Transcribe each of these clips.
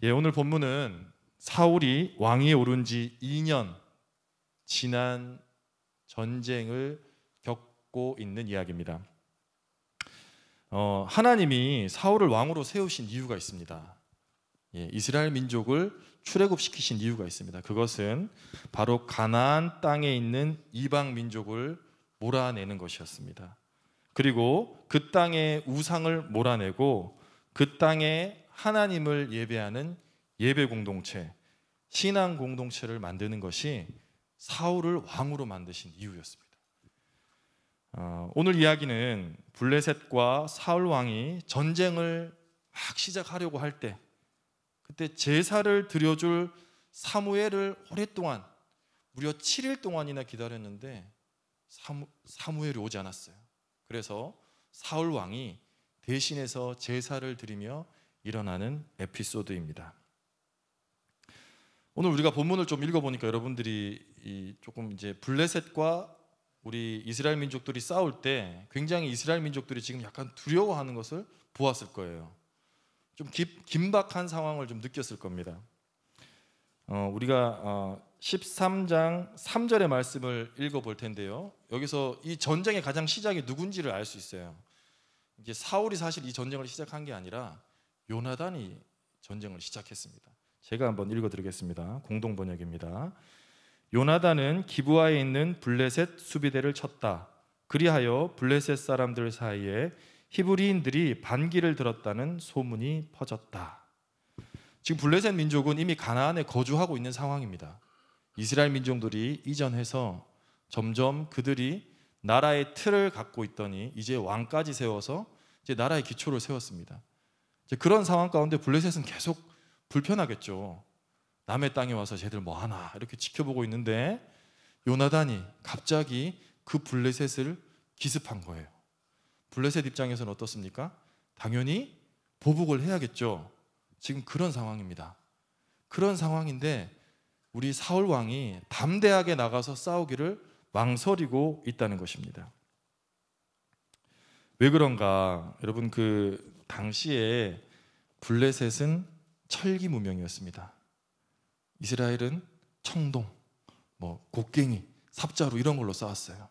오늘 본문은 사울이 왕위에 오른 지 2년 지난 전쟁을 겪고 있는 이야기입니다. 하나님이 사울을 왕으로 세우신 이유가 있습니다. 이스라엘 민족을 출애굽시키신 이유가 있습니다. 그것은 바로 가나안 땅에 있는 이방 민족을 몰아내는 것이었습니다. 그리고 그 땅의 우상을 몰아내고 그 땅에 하나님을 예배하는 예배 공동체, 신앙 공동체를 만드는 것이 사울을 왕으로 만드신 이유였습니다. 오늘 이야기는 블레셋과 사울 왕이 전쟁을 막 시작하려고 할 때, 그때 제사를 드려줄 사무엘을 오랫동안 무려 7일 동안이나 기다렸는데 사무엘이 오지 않았어요. 그래서 사울 왕이 대신해서 제사를 드리며 일어나는 에피소드입니다. 오늘 우리가 본문을 좀 읽어보니까 여러분들이 조금 이제 블레셋과 우리 이스라엘 민족들이 싸울 때 굉장히 이스라엘 민족들이 지금 약간 두려워하는 것을 보았을 거예요. 좀 긴박한 상황을 좀 느꼈을 겁니다. 우리가 13장 3절의 말씀을 읽어볼 텐데요. 여기서 이 전쟁의 가장 시작이 누군지를 알 수 있어요. 이제 사울이 사실 이 전쟁을 시작한 게 아니라 요나단이 전쟁을 시작했습니다. 제가 한번 읽어드리겠습니다. 공동 번역입니다. 요나단은 기브아에 있는 블레셋 수비대를 쳤다. 그리하여 블레셋 사람들 사이에 히브리인들이 반기를 들었다는 소문이 퍼졌다. 지금 블레셋 민족은 이미 가나안에 거주하고 있는 상황입니다. 이스라엘 민족들이 이전해서 점점 그들이 나라의 틀을 갖고 있더니 이제 왕까지 세워서 이제 나라의 기초를 세웠습니다. 이제 그런 상황 가운데 블레셋은 계속 불편하겠죠. 남의 땅에 와서 쟤들 뭐 하나 이렇게 지켜보고 있는데 요나단이 갑자기 그 블레셋을 기습한 거예요. 블레셋 입장에서는 어떻습니까? 당연히 보복을 해야겠죠. 지금 그런 상황입니다. 그런 상황인데 우리 사울 왕이 담대하게 나가서 싸우기를 망설이고 있다는 것입니다. 왜 그런가? 여러분, 그 당시에 블레셋은 철기 문명이었습니다. 이스라엘은 청동, 곡괭이, 삽자루 이런 걸로 싸웠어요.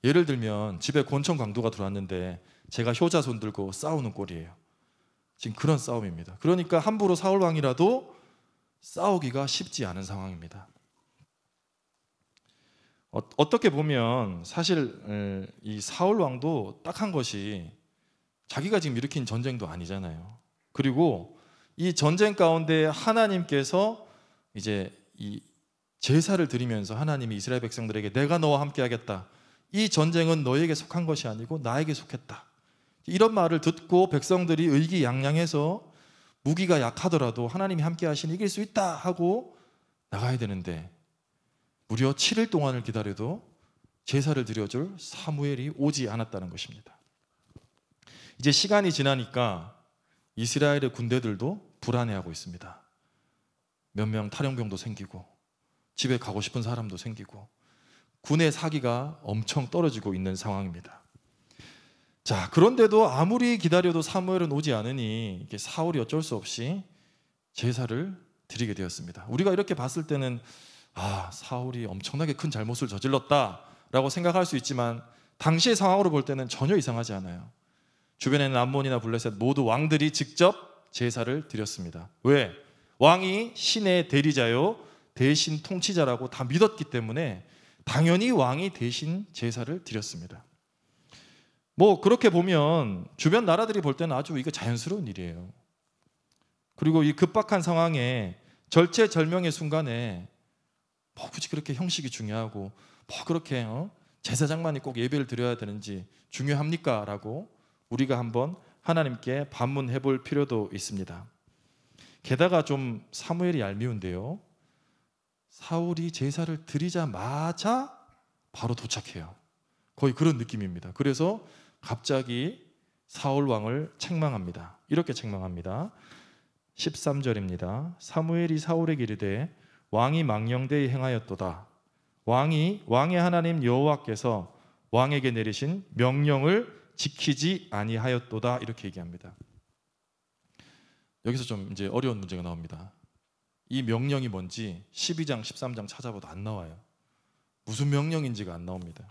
예를 들면 집에 권총 강도가 들어왔는데 제가 효자손 들고 싸우는 꼴이에요. 지금 그런 싸움입니다. 그러니까 함부로 사울 왕이라도 싸우기가 쉽지 않은 상황입니다. 어떻게 보면 사실 이 사울 왕도 딱한 것이 자기가 지금 일으킨 전쟁도 아니잖아요. 그리고 이 전쟁 가운데 하나님께서 이제 이 제사를 드리면서 하나님이 이스라엘 백성들에게 내가 너와 함께 하겠다. 이 전쟁은 너에게 속한 것이 아니고 나에게 속했다. 이런 말을 듣고 백성들이 의기양양해서 무기가 약하더라도 하나님이 함께 하시니 이길 수 있다 하고 나가야 되는데 무려 7일 동안을 기다려도 제사를 드려줄 사무엘이 오지 않았다는 것입니다. 이제 시간이 지나니까 이스라엘의 군대들도 불안해하고 있습니다. 몇 명 탈영병도 생기고 집에 가고 싶은 사람도 생기고 군의 사기가 엄청 떨어지고 있는 상황입니다. 자, 그런데도 아무리 기다려도 사무엘은 오지 않으니 이게 사울이 어쩔 수 없이 제사를 드리게 되었습니다. 우리가 이렇게 봤을 때는 사울이 엄청나게 큰 잘못을 저질렀다라고 생각할 수 있지만 당시의 상황으로 볼 때는 전혀 이상하지 않아요. 주변에 있는 암몬이나 블레셋 모두 왕들이 직접 제사를 드렸습니다. 왜? 왕이 신의 대리자요 대신 통치자라고 다 믿었기 때문에 당연히 왕이 대신 제사를 드렸습니다. 그렇게 보면 주변 나라들이 볼 때는 아주 이거 자연스러운 일이에요. 그리고 이 급박한 상황에 절체절명의 순간에 굳이 그렇게 형식이 중요하고 그렇게 제사장만이 꼭 예배를 드려야 되는지 중요합니까? 라고 우리가 한번 하나님께 반문해 볼 필요도 있습니다. 게다가 좀 사무엘이 얄미운데요. 사울이 제사를 드리자마자 바로 도착해요. 거의 그런 느낌입니다. 그래서 갑자기 사울 왕을 책망합니다. 이렇게 책망합니다. 13절입니다. 사무엘이 사울에게 이르되 왕이 망령되이 행하였도다. 왕의 하나님 여호와께서 왕에게 내리신 명령을 지키지 아니하였도다. 이렇게 얘기합니다. 여기서 좀 이제 어려운 문제가 나옵니다. 이 명령이 뭔지 12장, 13장 찾아봐도 안 나와요. 무슨 명령인지가 안 나옵니다.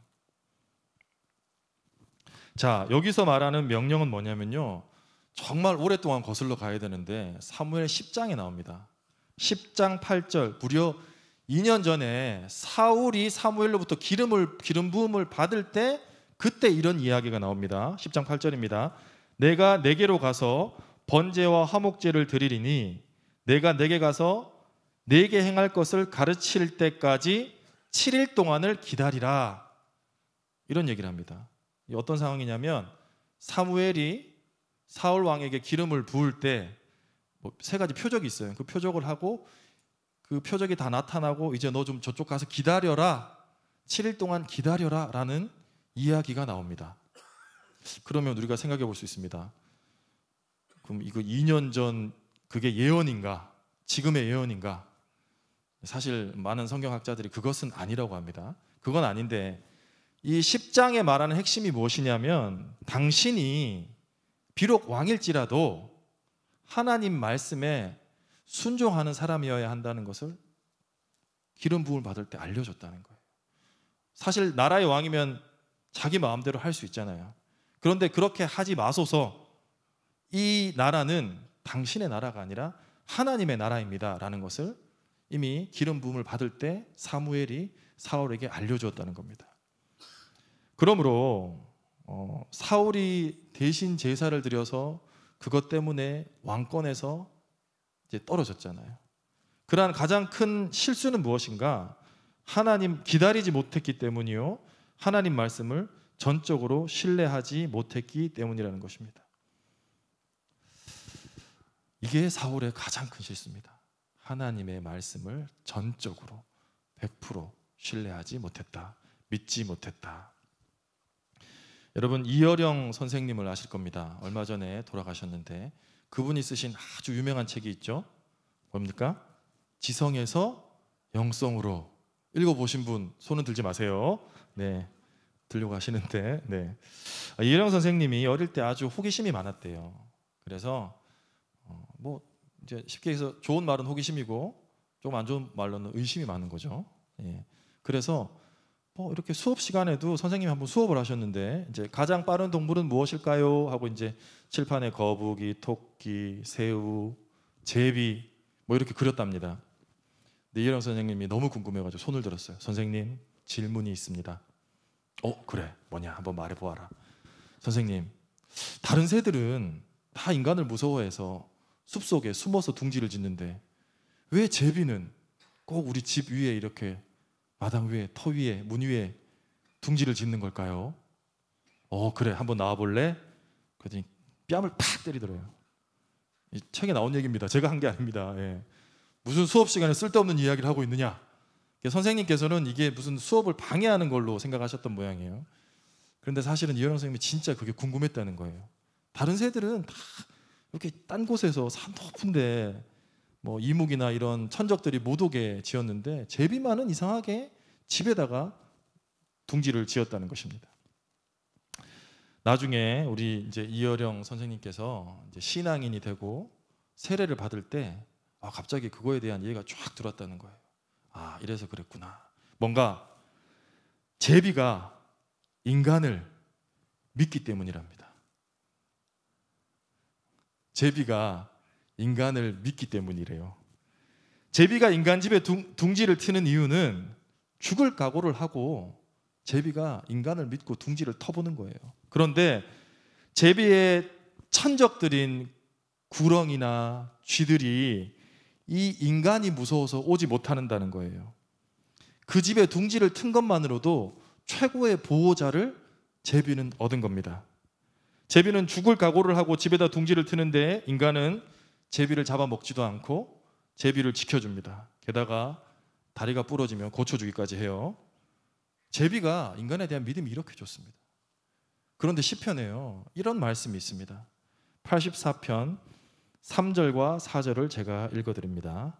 자, 여기서 말하는 명령은 뭐냐면요, 정말 오랫동안 거슬러 가야 되는데 사무엘 10장에 나옵니다. 10장 8절, 무려 2년 전에 사울이 사무엘로부터 기름 부음을 받을 때 그때 이런 이야기가 나옵니다. 10장 8절입니다. 내가 내게로 가서 번제와 화목제를 드리리니 내가 내게 가서 내게 행할 것을 가르칠 때까지 7일 동안을 기다리라. 이런 얘기를 합니다. 어떤 상황이냐면 사무엘이 사울 왕에게 기름을 부을 때 세 가지 표적이 있어요. 그 표적을 하고 그 표적이 다 나타나고 이제 너 좀 저쪽 가서 기다려라. 7일 동안 기다려라 라는 이야기가 나옵니다. 그러면 우리가 생각해 볼 수 있습니다. 그럼 이거 2년 전 그게 예언인가? 지금의 예언인가? 사실 많은 성경학자들이 그것은 아니라고 합니다. 그건 아닌데 이 10장에 말하는 핵심이 무엇이냐면 당신이 비록 왕일지라도 하나님 말씀에 순종하는 사람이어야 한다는 것을 기름 부음을 받을 때 알려줬다는 거예요. 사실 나라의 왕이면 자기 마음대로 할 수 있잖아요. 그런데 그렇게 하지 마소서. 이 나라는 당신의 나라가 아니라 하나님의 나라입니다 라는 것을 이미 기름 부음을 받을 때 사무엘이 사울에게 알려주었다는 겁니다. 그러므로 사울이 대신 제사를 드려서 그것 때문에 왕권에서 이제 떨어졌잖아요. 그러한 가장 큰 실수는 무엇인가? 하나님 기다리지 못했기 때문이요, 하나님 말씀을 전적으로 신뢰하지 못했기 때문이라는 것입니다. 이게 사울의 가장 큰 실수입니다. 하나님의 말씀을 전적으로 100% 신뢰하지 못했다, 믿지 못했다. 여러분 이어령 선생님을 아실 겁니다. 얼마 전에 돌아가셨는데 그분이 쓰신 아주 유명한 책이 있죠. 뭡니까? 지성에서 영성으로. 읽어보신 분 손은 들지 마세요. 네, 들려고 하시는데, 네. 이어령 선생님이 어릴 때 아주 호기심이 많았대요. 그래서 뭐 이제 쉽게 해서 좋은 말은 호기심이고 좀 안 좋은 말로는 의심이 많은 거죠. 예. 그래서 이렇게 수업 시간에도 선생님이 한번 수업을 하셨는데 이제 가장 빠른 동물은 무엇일까요? 하고 이제 칠판에 거북이, 토끼, 새우, 제비 뭐 이렇게 그렸답니다. 근데 이혜령 선생님이 너무 궁금해가지고 손을 들었어요. 선생님 질문이 있습니다. 그래, 뭐냐 한번 말해보아라. 선생님, 다른 새들은 다 인간을 무서워해서 숲속에 숨어서 둥지를 짓는데 왜 제비는 꼭 우리 집 위에 이렇게 마당 위에, 터 위에, 문 위에 둥지를 짓는 걸까요? 그래, 한번 나와볼래? 그랬더니 뺨을 팍 때리더래요. 이 책에 나온 얘기입니다. 제가 한 게 아닙니다. 예. 무슨 수업 시간에 쓸데없는 이야기를 하고 있느냐? 선생님께서는 이게 무슨 수업을 방해하는 걸로 생각하셨던 모양이에요. 그런데 사실은 이현영 선생님이 진짜 그게 궁금했다는 거예요. 다른 새들은 다 이렇게 딴 곳에서 산 높은데 뭐 이묵이나 이런 천적들이 못 오게 지었는데 제비만은 이상하게 집에다가 둥지를 지었다는 것입니다. 나중에 우리 이제 이어령 선생님께서 이제 신앙인이 되고 세례를 받을 때 갑자기 그거에 대한 이해가 쫙 들어왔다는 거예요. 이래서 그랬구나. 뭔가 제비가 인간을 믿기 때문이랍니다. 제비가 인간을 믿기 때문이래요. 제비가 인간 집에 둥지를 트는 이유는 죽을 각오를 하고 제비가 인간을 믿고 둥지를 터보는 거예요. 그런데 제비의 천적들인 구렁이나 쥐들이 이 인간이 무서워서 오지 못한다는 거예요. 그 집에 둥지를 튼 것만으로도 최고의 보호자를 제비는 얻은 겁니다. 제비는 죽을 각오를 하고 집에다 둥지를 트는데 인간은 제비를 잡아먹지도 않고 제비를 지켜줍니다. 게다가 다리가 부러지면 고쳐주기까지 해요. 제비가 인간에 대한 믿음이 이렇게 좋습니다. 그런데 시편에요, 이런 말씀이 있습니다. 84편 3절과 4절을 제가 읽어드립니다.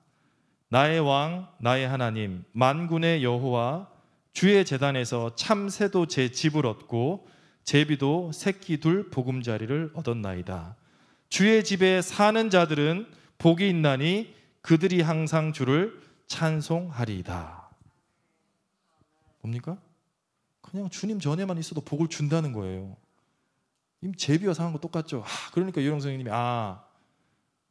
나의 왕, 나의 하나님, 만군의 여호와, 주의 제단에서 참새도 제 집을 얻고 제비도 새끼 둘 보금자리를 얻었나이다. 주의 집에 사는 자들은 복이 있나니 그들이 항상 주를 찬송하리이다. 뭡니까? 그냥 주님 전에만 있어도 복을 준다는 거예요. 이미 제비와 상한 거 똑같죠. 그러니까 유영 선생님이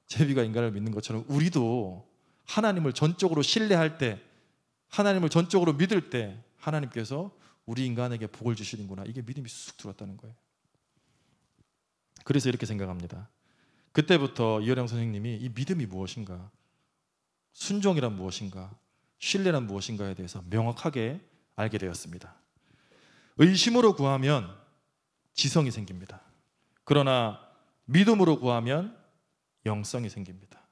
제비가 인간을 믿는 것처럼 우리도 하나님을 전적으로 신뢰할 때, 하나님을 전적으로 믿을 때 하나님께서 우리 인간에게 복을 주시는구나, 이게 믿음이 쑥 들어왔다는 거예요. 그래서 이렇게 생각합니다. 그때부터 이어령 선생님이 이 믿음이 무엇인가, 순종이란 무엇인가, 신뢰란 무엇인가에 대해서 명확하게 알게 되었습니다. 의심으로 구하면 지성이 생깁니다. 그러나 믿음으로 구하면 영성이 생깁니다.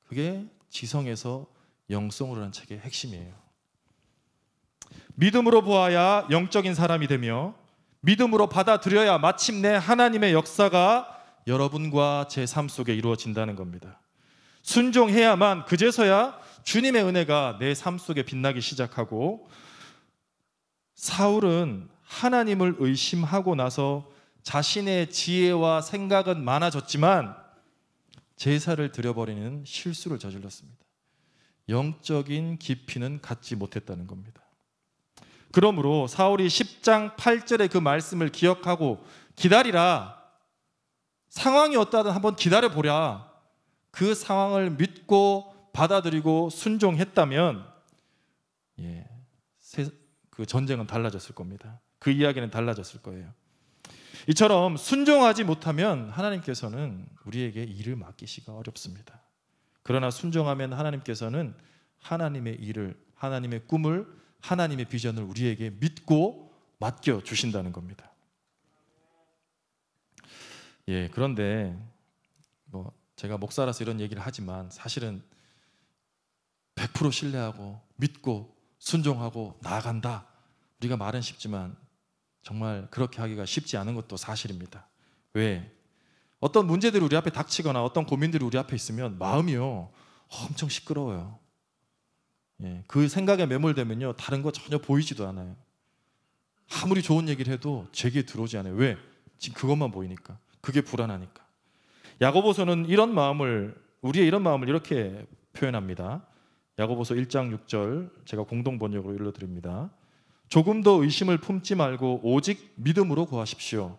그게 지성에서 영성으로 라는 책의 핵심이에요. 믿음으로 보아야 영적인 사람이 되며 믿음으로 받아들여야 마침내 하나님의 역사가 여러분과 제 삶 속에 이루어진다는 겁니다. 순종해야만 그제서야 주님의 은혜가 내 삶 속에 빛나기 시작하고, 사울은 하나님을 의심하고 나서 자신의 지혜와 생각은 많아졌지만 제사를 드려버리는 실수를 저질렀습니다. 영적인 깊이는 갖지 못했다는 겁니다. 그러므로 사울이 10장 8절의 그 말씀을 기억하고 기다리라, 상황이 어떠하든 한번 기다려보랴, 그 상황을 믿고 받아들이고 순종했다면 그 전쟁은 달라졌을 겁니다. 그 이야기는 달라졌을 거예요. 이처럼 순종하지 못하면 하나님께서는 우리에게 일을 맡기시기가 어렵습니다. 그러나 순종하면 하나님께서는 하나님의 일을, 하나님의 꿈을, 하나님의 비전을 우리에게 믿고 맡겨주신다는 겁니다. 그런데 제가 목사라서 이런 얘기를 하지만 사실은 100% 신뢰하고 믿고 순종하고 나아간다, 우리가 말은 쉽지만 정말 그렇게 하기가 쉽지 않은 것도 사실입니다. 왜? 어떤 문제들이 우리 앞에 닥치거나 어떤 고민들이 우리 앞에 있으면 마음이요 엄청 시끄러워요. 그 생각에 매몰되면요 다른 거 전혀 보이지도 않아요. 아무리 좋은 얘기를 해도 제게 들어오지 않아요. 왜? 지금 그것만 보이니까. 그게 불안하니까. 야고보서는 우리의 이런 마음을 이렇게 표현합니다. 야고보서 1장 6절 제가 공동 번역으로 읽어드립니다. 조금 더 의심을 품지 말고 오직 믿음으로 구하십시오.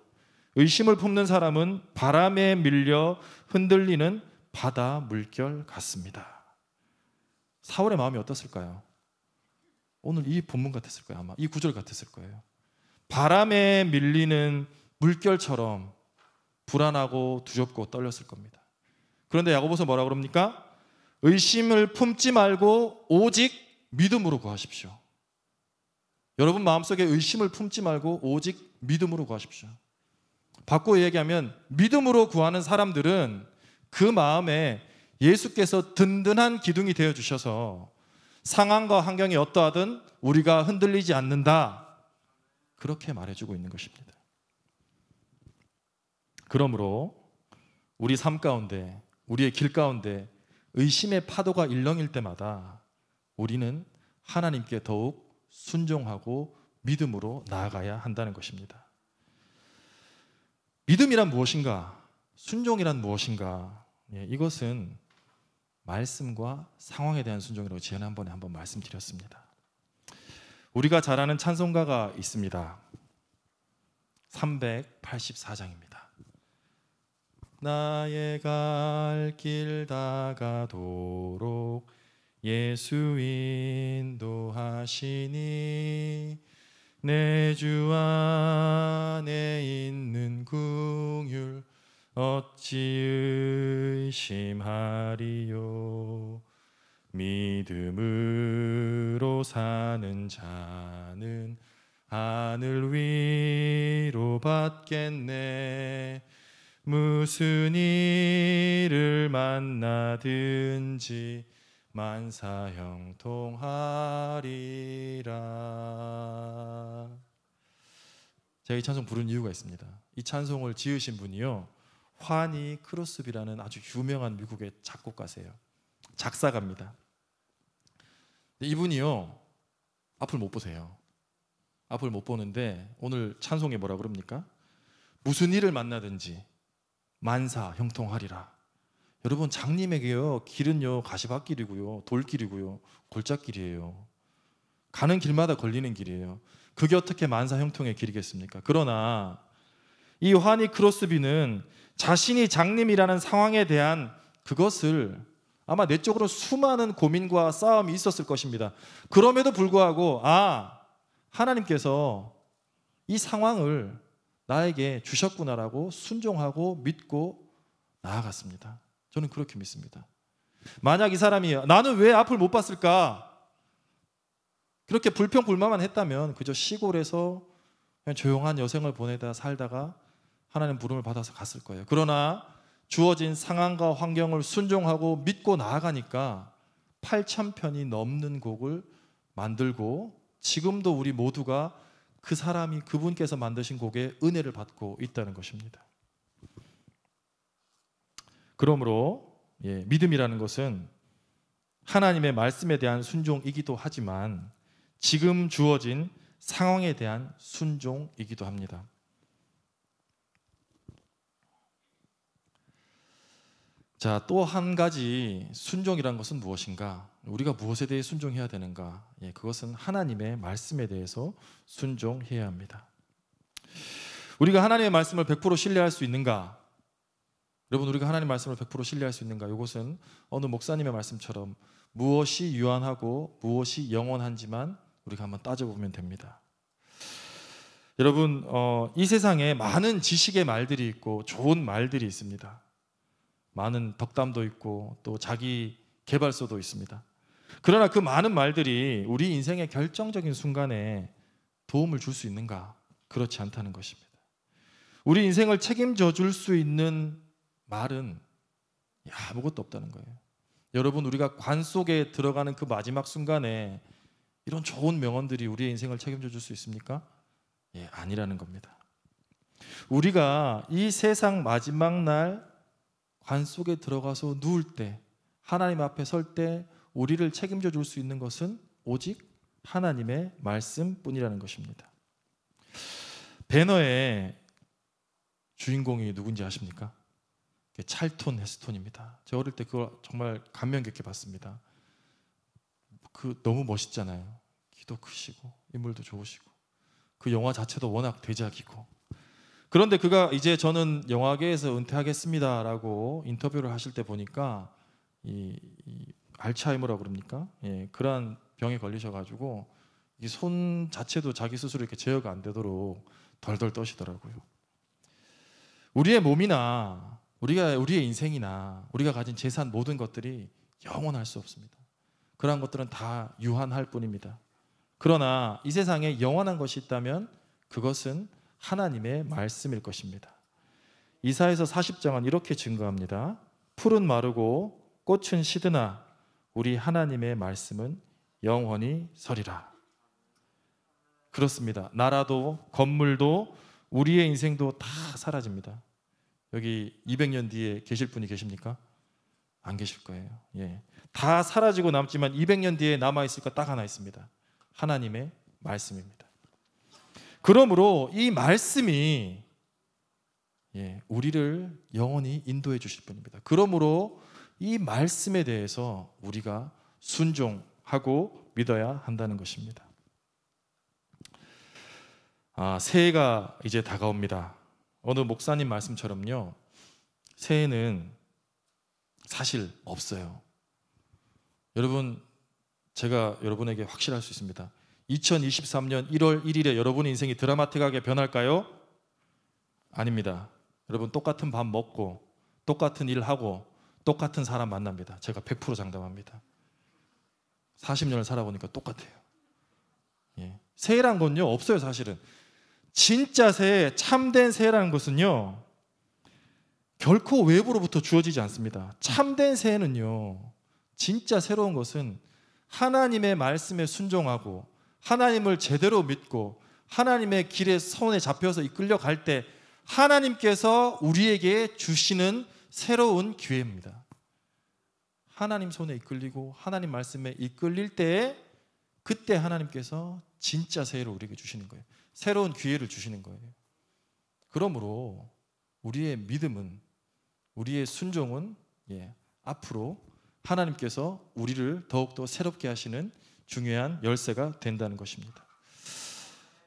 의심을 품는 사람은 바람에 밀려 흔들리는 바다 물결 같습니다. 사울의 마음이 어떻을까요? 오늘 이 본문 같았을 거예요. 아마 이 구절 같았을 거예요. 바람에 밀리는 물결처럼 불안하고 두렵고 떨렸을 겁니다. 그런데 야고보서 뭐라고 그럽니까? 의심을 품지 말고 오직 믿음으로 구하십시오. 여러분 마음속에 의심을 품지 말고 오직 믿음으로 구하십시오. 바꾸어 얘기하면 믿음으로 구하는 사람들은 그 마음에 예수께서 든든한 기둥이 되어주셔서 상황과 환경이 어떠하든 우리가 흔들리지 않는다, 그렇게 말해주고 있는 것입니다. 그러므로 우리 삶 가운데, 우리의 길 가운데 의심의 파도가 일렁일 때마다 우리는 하나님께 더욱 순종하고 믿음으로 나아가야 한다는 것입니다. 믿음이란 무엇인가? 순종이란 무엇인가? 이것은 말씀과 상황에 대한 순종이라고 지난번에 한번 말씀드렸습니다. 우리가 잘 아는 찬송가가 있습니다. 384장입니다. 나의 갈 길 다가도록 예수 인도하시니 내 주 안에 있는 긍휼 어찌 의심하리요. 믿음으로 사는 자는 하늘 위로 받겠네. 무슨 일을 만나든지 만사형통하리라. 제가 이 찬송 부른 이유가 있습니다. 이 찬송을 지으신 분이요, 화니 크로스비라는 아주 유명한 미국의 작곡가세요. 작사가입니다. 이분이요 앞을 못 보세요. 앞을 못 보는데 오늘 찬송에 뭐라 그럽니까? 무슨 일을 만나든지 만사 형통하리라. 여러분, 장님에게요, 길은요 가시밭길이고요, 돌길이고요, 골짜길이에요. 가는 길마다 걸리는 길이에요. 그게 어떻게 만사 형통의 길이겠습니까? 그러나 이 요하니 크로스비는 자신이 장님이라는 상황에 대한 그것을 아마 내적으로 수많은 고민과 싸움이 있었을 것입니다. 그럼에도 불구하고 하나님께서 이 상황을 나에게 주셨구나라고 순종하고 믿고 나아갔습니다. 저는 그렇게 믿습니다. 만약 이 사람이 나는 왜 앞을 못 봤을까? 그렇게 불평불만만 했다면 그저 시골에서 그냥 조용한 여생을 보내다 살다가 하나님 부름을 받아서 갔을 거예요. 그러나 주어진 상황과 환경을 순종하고 믿고 나아가니까 8,000편이 넘는 곡을 만들고 지금도 우리 모두가 그 사람이 그분께서 만드신 곡에 은혜를 받고 있다는 것입니다. 그러므로 믿음이라는 것은 하나님의 말씀에 대한 순종이기도 하지만 지금 주어진 상황에 대한 순종이기도 합니다. 자, 또 한 가지 순종이란 것은 무엇인가? 우리가 무엇에 대해 순종해야 되는가? 그것은 하나님의 말씀에 대해서 순종해야 합니다. 우리가 하나님의 말씀을 100% 신뢰할 수 있는가? 여러분, 우리가 하나님의 말씀을 100% 신뢰할 수 있는가? 이것은 어느 목사님의 말씀처럼 무엇이 유한하고 무엇이 영원한지만 우리가 한번 따져보면 됩니다. 여러분, 이 세상에 많은 지식의 말들이 있고 좋은 말들이 있습니다. 많은 덕담도 있고 또 자기 개발서도 있습니다. 그러나 그 많은 말들이 우리 인생의 결정적인 순간에 도움을 줄 수 있는가? 그렇지 않다는 것입니다. 우리 인생을 책임져 줄 수 있는 말은 아무것도 없다는 거예요. 여러분, 우리가 관 속에 들어가는 그 마지막 순간에 이런 좋은 명언들이 우리의 인생을 책임져 줄 수 있습니까? 아니라는 겁니다. 우리가 이 세상 마지막 날 관 속에 들어가서 누울 때, 하나님 앞에 설 때 우리를 책임져 줄 수 있는 것은 오직 하나님의 말씀뿐이라는 것입니다. 배너의 주인공이 누군지 아십니까? 찰톤 헤스톤입니다. 제가 어릴 때 그걸 정말 감명 깊게 봤습니다. 너무 멋있잖아요. 키도 크시고 인물도 좋으시고 그 영화 자체도 워낙 대작이고. 그런데 그가 이제 저는 영화계에서 은퇴하겠습니다라고 인터뷰를 하실 때 보니까 이 알츠하이머라고 그럽니까? 그러한 병에 걸리셔가지고 이 손 자체도 자기 스스로 이렇게 제어가 안 되도록 덜덜 떠시더라고요. 우리의 몸이나 우리의 인생이나 우리가 가진 재산 모든 것들이 영원할 수 없습니다. 그러한 것들은 다 유한할 뿐입니다. 그러나 이 세상에 영원한 것이 있다면 그것은 하나님의 말씀일 것입니다. 이사야서 40장은 이렇게 증거합니다. 풀은 마르고 꽃은 시드나 우리 하나님의 말씀은 영원히 서리라. 그렇습니다. 나라도 건물도 우리의 인생도 다 사라집니다. 여기 200년 뒤에 계실 분이 계십니까? 안 계실 거예요. 다 사라지고 남지만 200년 뒤에 남아있을 거 딱 하나 있습니다. 하나님의 말씀입니다. 그러므로 이 말씀이 우리를 영원히 인도해 주실 분입니다. 그러므로 이 말씀에 대해서 우리가 순종하고 믿어야 한다는 것입니다. 새해가 이제 다가옵니다. 어느 목사님 말씀처럼요, 새해는 사실 없어요. 여러분, 제가 여러분에게 확실할 수 있습니다. 2023년 1월 1일에 여러분의 인생이 드라마틱하게 변할까요? 아닙니다. 여러분, 똑같은 밥 먹고 똑같은 일 하고 똑같은 사람 만납니다. 제가 100% 장담합니다. 40년을 살아보니까 똑같아요. 새해란 건요 없어요. 사실은 진짜 새해, 참된 새해라는 것은요 결코 외부로부터 주어지지 않습니다. 참된 새해는요, 진짜 새로운 것은 하나님의 말씀에 순종하고 하나님을 제대로 믿고 하나님의 길에 손에 잡혀서 이끌려 갈 때 하나님께서 우리에게 주시는 새로운 기회입니다. 하나님 손에 이끌리고 하나님 말씀에 이끌릴 때 그때 하나님께서 진짜 새해를 우리에게 주시는 거예요. 새로운 기회를 주시는 거예요. 그러므로 우리의 믿음은 우리의 순종은 앞으로 하나님께서 우리를 더욱더 새롭게 하시는 중요한 열쇠가 된다는 것입니다.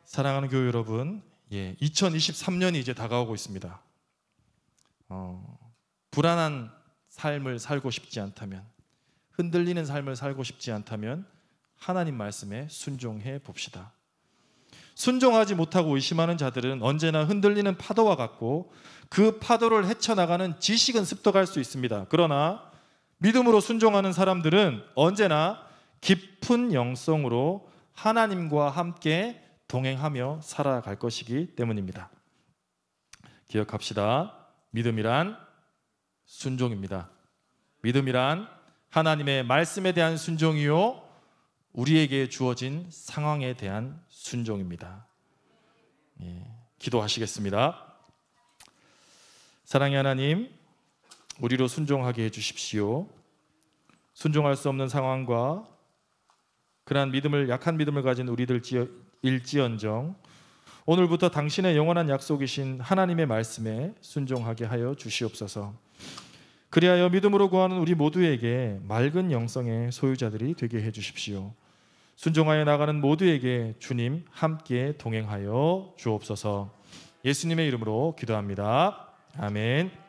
사랑하는 교회 여러분, 2023년이 이제 다가오고 있습니다. 불안한 삶을 살고 싶지 않다면, 흔들리는 삶을 살고 싶지 않다면 하나님 말씀에 순종해 봅시다. 순종하지 못하고 의심하는 자들은 언제나 흔들리는 파도와 같고 그 파도를 헤쳐나가는 지식은 습득할 수 있습니다. 그러나 믿음으로 순종하는 사람들은 언제나 깊은 영성으로 하나님과 함께 동행하며 살아갈 것이기 때문입니다. 기억합시다. 믿음이란 순종입니다. 믿음이란 하나님의 말씀에 대한 순종이요, 우리에게 주어진 상황에 대한 순종입니다. 기도하시겠습니다. 사랑의 하나님, 우리로 순종하게 해주십시오. 순종할 수 없는 상황과 그러한 약한 믿음을 가진 우리들 일지언정 오늘부터 당신의 영원한 약속이신 하나님의 말씀에 순종하게 하여 주시옵소서. 그리하여 믿음으로 구하는 우리 모두에게 맑은 영성의 소유자들이 되게 해주십시오. 순종하여 나가는 모두에게 주님 함께 동행하여 주옵소서. 예수님의 이름으로 기도합니다. 아멘.